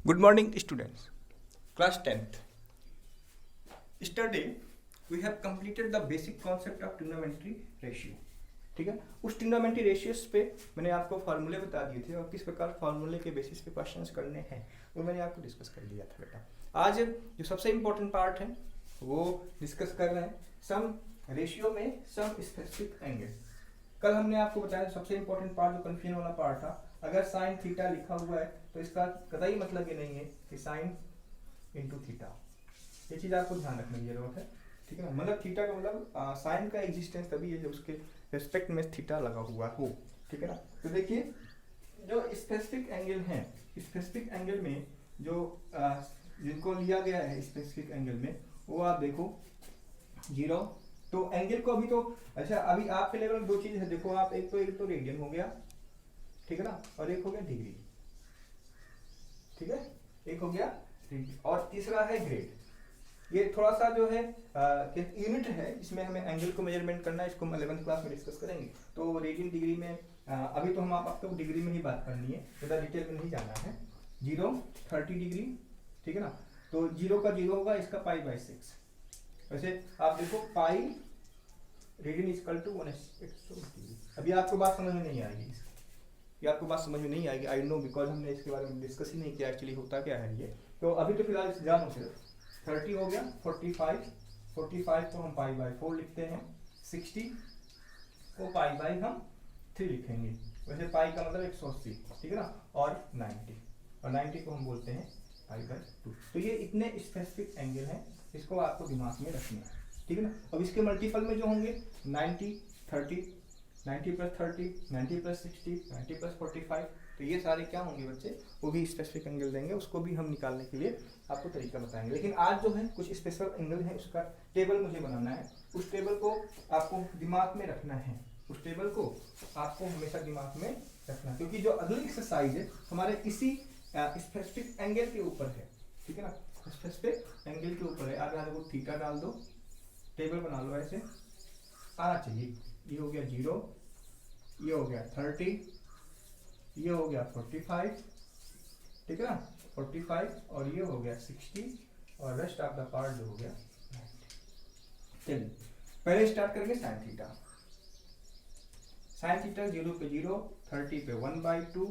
Good morning, students. Class 10th. Yesterday, we have completed the basic concept of trigonometry ratio. ठीक है, उस trigonometry ratios पे मैंने आपको फार्मूले बता दिए थे और किस प्रकार फार्मूले के बेसिस पे क्वेश्चंस करने हैं वो मैंने आपको डिस्कस कर लिया था बेटा। आज जो सबसे इम्पोर्टेंट पार्ट है वो डिस्कस कर रहे हैं सम रेशियो में सम स्पेसिफिक एंगल। कल हमने आपको बताया सबसे इम्पोर्टेंट पार्ट जो कन्फ्यूजन वाला पार्ट था, अगर साइन थीटा लिखा हुआ है तो इसका कतई मतलब ये नहीं है कि साइन इंटू थीटा। ये चीज आपको ध्यान रखने की जरूरत है, ठीक है ना। मतलब थीटा का मतलब साइन का एग्जिस्टेंस तभी है जब उसके रेस्पेक्ट में थीटा लगा हुआ हो, ठीक है ना। तो देखिए जो स्पेसिफिक एंगल है, स्पेसिफिक एंगल में जो जिनको लिया गया है स्पेसिफिक एंगल में वो आप देखो 0। तो एंगल को अभी तो अच्छा अभी आपके लेवल में दो चीज है, देखो आप एक तो रेडियन हो गया, ठीक है ना, और एक हो गया डिग्री, ठीक है, एक हो गया डिग्री और तीसरा है ग्रेड। ये थोड़ा सा जो है यूनिट है, इसमें हमें एंगल को मेजरमेंट करना है, इसको हम 11th क्लास में डिस्कस करेंगे। तो रेडियन डिग्री में अभी तो हम आपको डिग्री में ही बात करनी है, ज़्यादा डिटेल में नहीं जाना है। 0 30 डिग्री, ठीक है ना। तो 0 का 0 होगा, इसका π/6। वैसे आप देखो pi radian equal to 180 degree. अभी आपको बात समझ में नहीं आएगी, ये आपको बात समझ में नहीं आएगी, आई नो, बिकॉज हमने इसके बारे में डिस्कस ही नहीं किया एक्चुअली होता क्या है ये। तो अभी तो फिलहाल जानो सिर्फ 30 हो गया, 45 को हम π/4 लिखते हैं, 60 को π/3 हम 3 लिखेंगे। वैसे पाई का मतलब 180, ठीक है ना, और 90 को हम बोलते हैं π/2। तो ये इतने स्पेसिफिक एंगल हैं, इसको आपको दिमाग में रखना है, ठीक है ना। अब इसके मल्टीपल में जो होंगे 90 30 90 + 30 90 + 60 90 + 45, तो ये सारे क्या होंगे बच्चे, वो भी स्पेसिफिक एंगल देंगे, उसको भी हम निकालने के लिए आपको तरीका बताएंगे। लेकिन आज जो है कुछ स्पेशल एंगल है, उसका टेबल मुझे बनाना है, उस टेबल को आपको दिमाग में रखना है, उस टेबल को आपको हमेशा दिमाग में रखना, क्योंकि जो अगली एक्सरसाइज है हमारे इसी स्पेसिफिक एंगल के ऊपर है, ठीक है ना, स्पेसिफिक एंगल के ऊपर है। आप यहाँ देखो थीटा डाल दो, टेबल बना लो, ऐसे आना चाहिए। ये हो गया 0, ये हो गया 30, ये हो गया 45, ठीक है ना, 45, और ये हो गया 60, और रेस्ट ऑफ द पार्ट जो हो गया 90। चलिए पहले स्टार्ट करेंगे साइन थीटा। साइन थीटा 0 पे 0, 30 पे 1/2,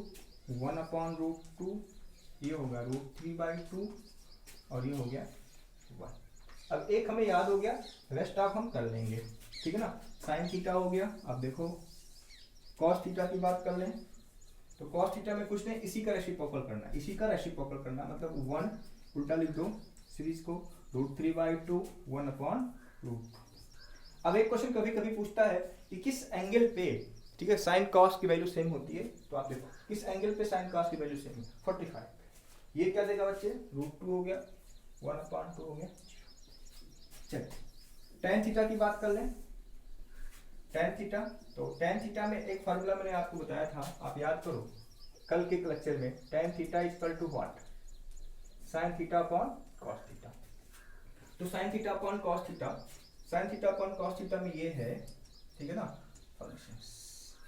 1/√2, ये होगा √3/2, और ये हो गया 1। अब एक हमें याद हो गया, रेस्ट ऑफ हम कर लेंगे, ठीक है ना। साइन थीटा हो गया। अब देखो कॉस थीटा की बात कर लें, तो कॉस थीटा में कुछ नहीं, इसी का रेसिप्रोकल करना, इसी का रेसिप्रोकल करना, मतलब 1 उल्टा लिख दो सीरीज को, √3/2 1/√2। अब एक क्वेश्चन कभी कभी पूछता है कि किस एंगल पे, ठीक है, साइन कॉस की वैल्यू सेम होती है। तो आप देखो किस एंगल पे साइन कॉस की वैल्यू सेम है, 45 पे। ये क्या देगा बच्चे, √2 हो गया, 1/2 हो गया। चलिए tan थीटा की बात कर लें, tan थीटा। तो tan थीटा में एक फार्मूला मैंने आपको बताया था, आप याद करो कल के लेक्चर में, tan theta equal to what, sin theta upon cos theta. तो sin theta upon cos theta, sin theta upon cos theta में ये है, ठीक है ना, फंक्शन,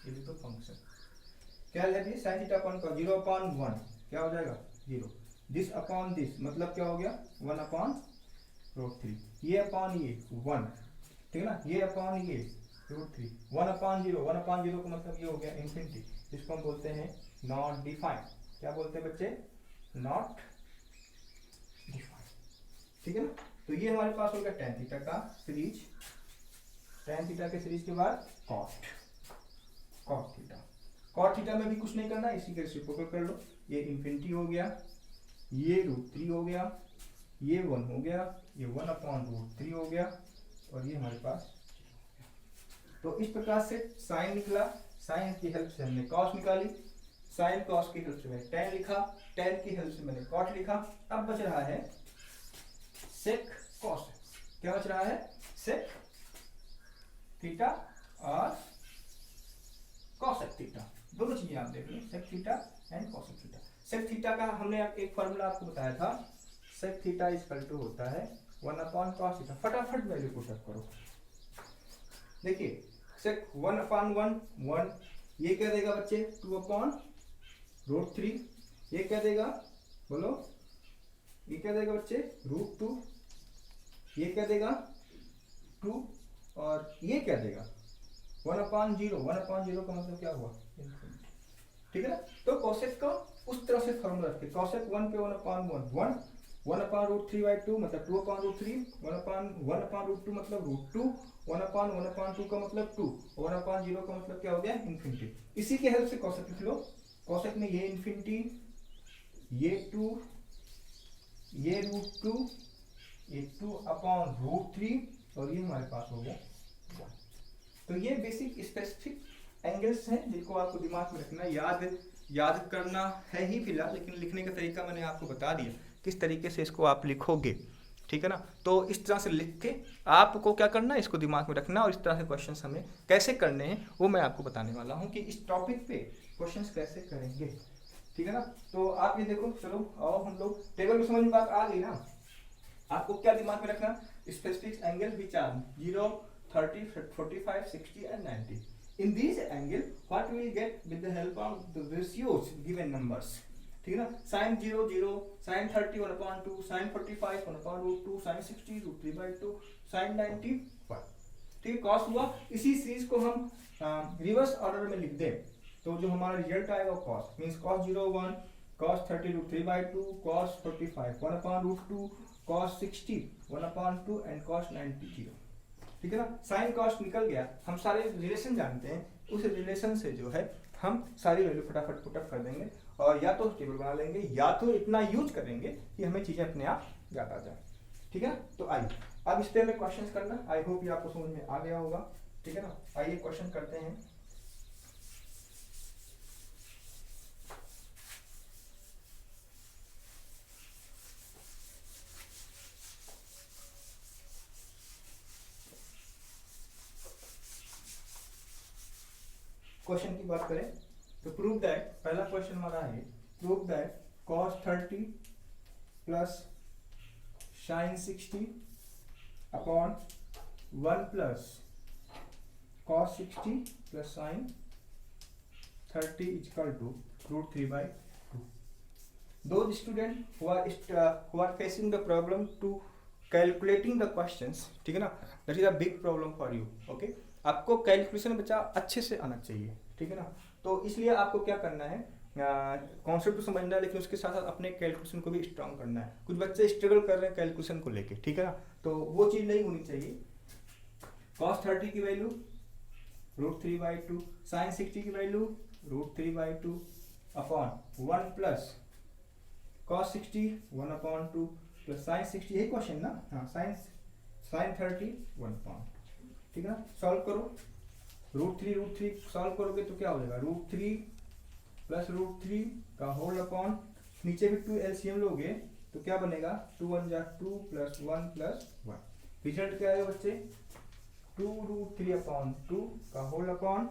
ये भी तो फंक्शन क्या है, sin थीटा अपॉन 0/1 क्या हो जाएगा 0, दिस अपॉन दिस मतलब क्या हो गया 1/√3, ये अपॉन ये 1, ठीक है ना, ये अपॉन ये √3, 1/0, 1/0 का मतलब ये हो गया इंफिनिटी, जिसको हम बोलते हैं नॉट डिफाइंड। क्या बोलते हैं बच्चे, नॉट डिफाइंड, ठीक है ना। तो ये हमारे पास हो गया tan थीटा का सीरीज, tan थीटा के सीरीज के बाद cot थीटा। cot थीटा में भी कुछ नहीं करना, इसी के रेसिप्रोकल कर लो, ये इंफिनिटी हो गया, ये √3 हो गया, ये 1 हो गया, ये 1/√3 हो गया, और ये हमारे पास। तो इस प्रकार से साइन निकला, साइन की हेल्प से हमने कॉस निकाली, साइन कॉस की हेल्प से मैंने tan लिखा, tan की हेल्प से मैंने कॉट लिखा। अब बच रहा है सेक कॉस। क्या बच रहा है, सेक थीटा और कॉसेक थीटा, दोनों चीजें आप देख लो, sec theta and cosec theta. Sec theta का हमने एक फॉर्मूला आपको बताया था, सेक थीटा इक्वल टू होता है 1/cos थीटा। फटाफट वैल्यू पुट अप करो, देखिए सेक 1/1 1, ये क्या देगा बच्चे 2/√3, ये क्या देगा बोलो ये क्या देगा बच्चे, √2, ये क्या देगा 2, और ये क्या देगा 1/0, 1/0 का मतलब क्या हुआ, ठीक है ना। तो कॉसेक का उस तरह से फॉर्मूला रखते, कॉसेक 1 पे 1/1, 1/√3/2 मतलब 2/√3, 1/1/√2 मतलब √2, 1/1/2 का मतलब 2, 1/0 का मतलब क्या हो गया, इन्फिनिटी। इसी के हेल्प से कॉसेक लिख लो। कॉसेक में ये इन्फिनिटी, ये 2, ये √2, ये 2/√3, और ये हमारे पास हो गया 1। तो ये बेसिक स्पेसिफिक एंगल्स हैं जिनको आपको दिमाग में रखना, याद करना है ही फिलहाल, लेकिन लिखने का तरीका मैंने आपको बता दिया किस तरीके से इसको आप लिखोगे, ठीक है ना। तो इस तरह से लिख के आपको क्या करना है, इसको दिमाग में रखना, और इस तरह से क्वेश्चंस हमें कैसे करने हैं वो मैं आपको बताने वाला हूँ कि इस टॉपिक पे क्वेश्चंस कैसे करेंगे, ठीक है ना। तो आप ये देखो, चलो आओ हम लोग टेबल में, समझ में बात आ गई ना। आपको क्या दिमाग में रखना, specific angle which are 0, 30, 45, 60 and 90. In these angle, what we will get with the help of the ratios given numbers, ठीक है ना। sin 0 0, sin 30 1/2, sin 45 1/√2, sin 60 √3/2, sin 90 1, ठीक है। cos हुआ, इसी सीरीज को हम रिवर्स ऑर्डर में लिख दें तो जो हमारा रिजल्ट आएगा cos means cos 0 1, cos 30 √3/2, cos 45 1/√2, cos 60 1/2 and cos 90 0, ठीक है ना। साइन कॉस्ट निकल गया, हम सारे रिलेशन जानते हैं, उस रिलेशन से जो है हम सारी वैल्यू फटाफट पुटअप कर देंगे, और या तो टेबल बना लेंगे या तो इतना यूज करेंगे कि हमें चीजें अपने आप याद आ जाए, ठीक है ना। तो आइए अब इस पे हमें क्वेश्चंस करना, आई होप ये आपको समझ में आ गया होगा, ठीक है ना। आइए क्वेश्चन करते हैं। क्वेश्चन की बात करें तो प्रूव दैट, पहला क्वेश्चन हमारा है prove that cos 30 plus sin 60 upon 1 plus cos 60 plus sin 30 equal to √3/2. Those students who are facing the problem to calculating the questions, ठीक है ना, that is a big problem for you, okay. आपको calculation बच्चा अच्छे से आना चाहिए, ठीक है ना। तो इसलिए आपको क्या करना है, कॉन्सेप्ट तो समझना है, लेकिन उसके साथ साथ अपने कैलकुलेशन को भी स्ट्रांग करना है। कुछ बच्चे स्ट्रगल कर रहे हैं कैलकुलेशन को लेके, ठीक है ना, तो वो चीज़ नहीं होनी चाहिए। cos 30 की वैल्यू √3/2, sin 60 की value √3/2 upon 1 plus cos 60 1/2 plus sin 60, यही क्वेश्चन ना, हाँ, sin 30 1/, ठीक है ना। सॉल्व करो, √3 सॉल्व करोगे तो क्या हो जाएगा, √3 प्लस √3 का होल अपॉन, नीचे भी 2 एलसीएम लोगे तो क्या बनेगा, 2 1 जा 2 प्लस 1 प्लस 1, रिजल्ट क्या आएगा बच्चे, 2√3/2 का होल अपॉन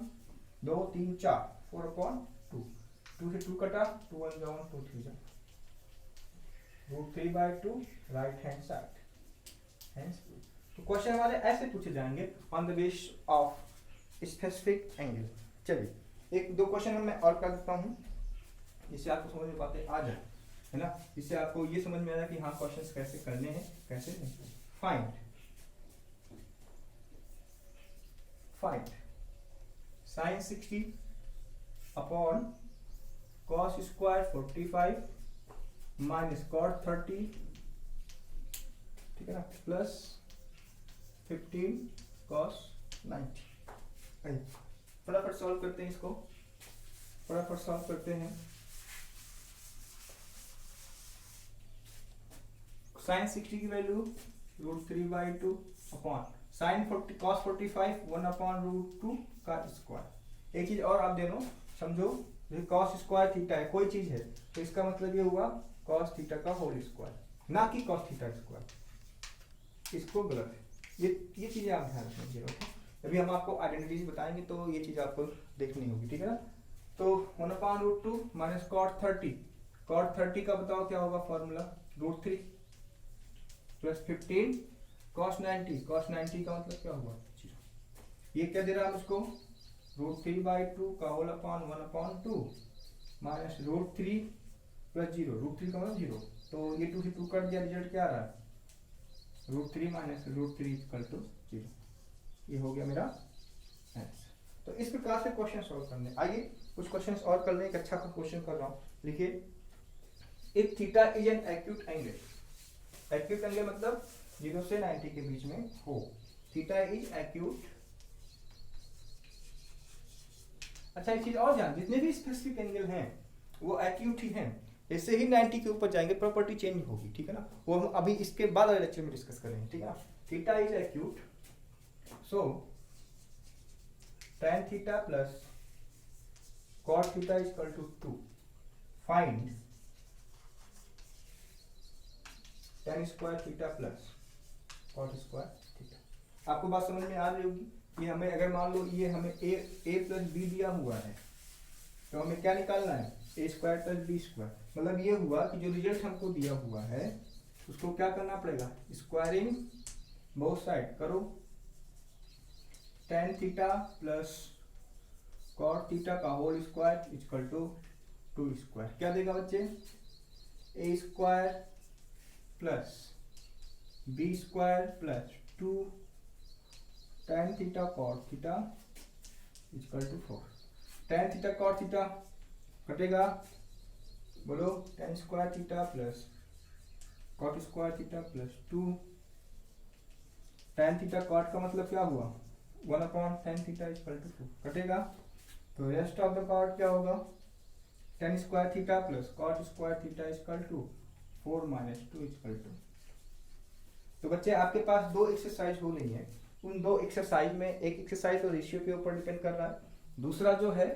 2 3 4 4/2, 2 से 2 कटा, 2 1 जा 1, 2 3 जा √3/2 राइट हैंड साइड, हैंस। तो क्वेश्चन हमारे ऐसे पूछे जाएंगे on the base of specific angle. चलिए एक दो क्वेश्चन मैं और कर देता हूँ जिससे आपको समझ में बातें आ जाए, है ना, जिससे आपको ये समझ में आया कि हाँ क्वेश्चंस कैसे करने हैं कैसे नहीं। Find sin 60 upon cos square 45 minus cot 30, ठीक है ना, प्लस 15 cos 90। फटाफट सॉल्व करते हैं इसको, फटाफट सॉल्व करते हैं। sin 60 की वैल्यू √3/2 अपॉन sin 40 cos 45 1/√2 का स्क्वायर। एक चीज और आप दोनों समझो, cos स्क्वायर थीटा है कोई चीज है तो इसका मतलब ये हुआ cos थीटा का होल स्क्वायर, ना कि cos थीटा स्क्वायर, इसको गलत है। ये चीजें आप ध्यान रखना, ओके। अभी हम आपको आइडेंटिटीज बताएंगे तो ये चीज आपको देखनी होगी, ठीक है ना। तो 1/√2 माइनस cot 30 का बताओ क्या होगा फॉर्मूला, √3 प्लस 15 cos 90 का मतलब क्या हुआ 0। ये क्या दे रहा है उसको, √3/2 का होल अपॉन 1/2 माइनस √3 प्लस 0, √3 का मतलब 0, तो ये 2 से 2 कट दिया, रिजल्ट क्या आ रहा है, √3 माइनस √3 इक्वल टू 0। ये हो गया मेरा आंसर। तो इस प्रकार से क्वेश्चन सॉल्व करने। आइए कुछ क्वेश्चंस और कर लें। एक अच्छा क्वेश्चन कर रहा हूँ, लिखिए if theta is an acute angle. Acute angle मतलब 0 से 90 के बीच में हो। Theta is acute. अच्छा एक चीज और ध्यान, जितने भी स्पेसिफिक एंगल हैं वो एक्यूट ही हैं। जैसे ही 90 के ऊपर जाएंगे प्रॉपर्टी चेंज होगी, ठीक है ना, वो हम अभी इसके बाद वाले लेक्चर में डिस्कस करेंगे, ठीक है ना। Theta is acute, so tan theta plus cot theta is equal to 2। Find tan square theta plus cot square theta. आपको बात समझ में आ रही होगी कि हमें अगर मान लो ये हमें a प्लस बी दिया हुआ है तो हमें क्या निकालना है, ए स्क्वायर प्लस बी स्क्वायर। मतलब ये हुआ कि जो रिजल्ट हमको दिया हुआ है उसको क्या करना पड़ेगा, स्क्वायरिंग बोथ साइड करो। tan theta plus cot theta का whole square equal to 2 square. क्या देगा बच्चे, A square plus B square plus 2 tan theta cot theta equal to 4। tan theta cot theta कटेगा, बोलो, tan square theta plus cot square theta plus 2 tan theta cot का मतलब क्या हुआ, 1/tan theta equal to 2 कटेगा। तो rest of the part क्या होगा, tan square theta plus cot square theta equal to 4 minus 2 equal to. तो बच्चे आपके पास दो एक्सरसाइज हो रही है। उन दो एक्सरसाइज में एक एक्सरसाइज तो रेशियो के ऊपर डिपेंड कर रहा है, दूसरा जो है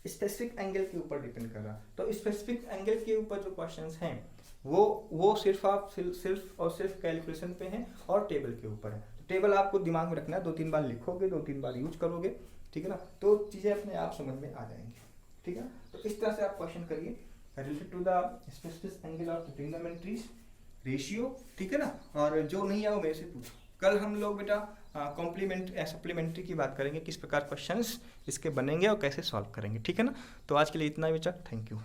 स्पेसिफिक एंगल के ऊपर डिपेंड कर रहा है। तो स्पेसिफिक एंगल के ऊपर जो क्वेश्चंस हैं वो सिर्फ आप सिर्फ और सिर्फ कैलकुलेशन पे हैं और टेबल के ऊपर है। तो टेबल आपको दिमाग में रखना है, 2-3 बार लिखोगे, 2-3 बार यूज करोगे, ठीक है ना, तो चीज़ें अपने आप समझ में आ जाएंगी, ठीक है। तो इस तरह से आप क्वेश्चन करिए related to the specific angle of the trigonometry ratio, ठीक है ना। और जो नहीं है वो मेरे से पूछो। कल हम लोग बेटा कॉम्प्लीमेंट सप्लीमेंट्री की बात करेंगे, किस प्रकार क्वेश्चंस इसके बनेंगे और कैसे सॉल्व करेंगे, ठीक है ना। तो आज के लिए इतना ही बेटा, थैंक यू।